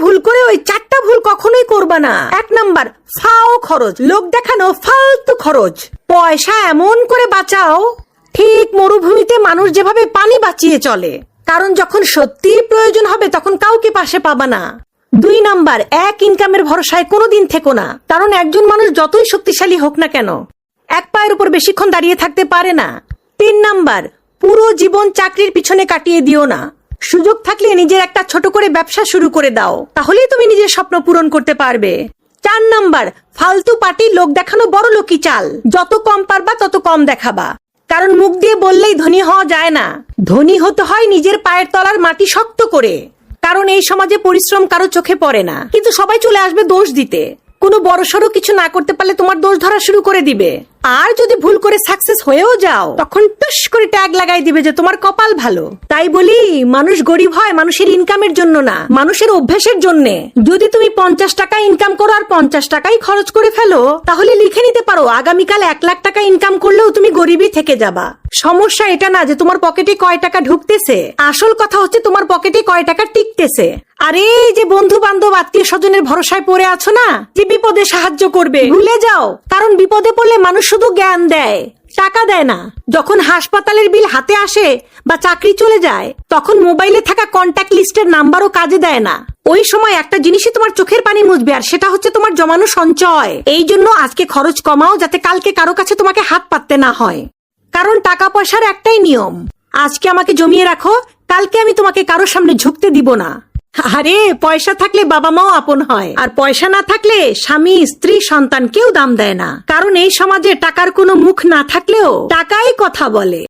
ভুল করে ওই 4টা ভুল কখনোই করবা না। 1 নাম্বার, ফাও খরচ, লোক দেখানো ফালতু খরচ। পয়সা এমন করে বাঁচাও ঠিক মরুভূমিতে মানুষ যেভাবে পানি বাঁচিয়ে চলে, কারণ যখন সত্যিই প্রয়োজন হবে তখন কাউকে পাশে পাবা না। 2 নাম্বার, এক ইনকামের ভরসায় কোনোদিন থেকো না, কারণ একজন মানুষ যতই শক্তিশালী হোক না কেন এক পায়ের উপর বেশিক্ষণ দাঁড়িয়ে থাকতে পারে না। 3 নাম্বার, পুরো জীবন চাকরির পিছনে কাটিয়ে দিও না। সুযোগ থাকলে নিজের একটা ছোট করে ব্যবসা শুরু করে দাও, তাহলেই তুমি নিজের স্বপ্ন পূরণ করতে পারবে। 4 নাম্বার, ফালতু পার্টি লোক দেখানো বড় লোকই চাল, যত কম পারবা তত কম দেখাবা, কারণ মুখ দিয়ে বললেই ধনী হওয়া যায় না। ধনী হতে হয় নিজের পায়ের তলার মাটি শক্ত করে, কারণ এই সমাজে পরিশ্রম কারো চোখে পড়ে না, কিন্তু সবাই চলে আসবে দোষ দিতে। কোনো বড়সড় কিছু না করতে পারলে তোমার দোষ ধরা শুরু করে দিবে, আর যদি ভুল করে সাকসেস হয়েও যাও তখন টুস করে ট্যাগ লাগাই দিবে যে তোমার কপাল ভালো। তাই বলি, মানুষ গরিব হয় মানুষের ইনকামের জন্য না, মানুষের অভ্যাসের জন্য। যদি তুমি 50 টাকা ইনকাম করো আর 50 টাকাই খরচ করে ফেলো, তাহলে লিখে নিতে পারো আগামীকাল 1 লাখ টাকা ইনকাম করলেও তুমি গরিবই থেকে যাবা। সমস্যা এটা না যে তোমার পকেটে কয় টাকা ঢুকতেছে, আসল কথা হচ্ছে তোমার পকেটে কয় টাকা টিকতেছে। আরে যে বন্ধু বান্ধব আত্মীয় স্বজনের ভরসায় পড়ে আছো না, যে বিপদে সাহায্য করবে, ভুলে যাও, কারণ বিপদে পড়লে মানুষ শুধু জ্ঞান দেয়, টাকা দেয় না। যখন হাসপাতালের বিল হাতে আসে বা চাকরি চলে যায়, তখন মোবাইলে থাকা কন্ট্যাক্ট লিস্টের নাম্বারও কাজে দেয় না। ওই সময় একটা জিনিসই তোমার চোখের পানি মুছবে, আর সেটা হচ্ছে তোমার জমানো সঞ্চয়। এই জন্য আজকে খরচ কমাও, যাতে কালকে কারো কাছে তোমাকে হাত পাততে না হয়, কারণ টাকা পয়সার একটাই নিয়ম, আজকে আমাকে জমিয়ে রাখো, কালকে আমি তোমাকে কারোর সামনে ঝুঁকতে দিব না। আরে পয়সা থাকলে বাবা মাও আপন হয়, আর পয়সা না থাকলে স্বামী স্ত্রী সন্তান কেউ দাম দেয় না, কারণ এই সমাজে টাকার কোনো মুখ না থাকলেও টাকাই কথা বলে।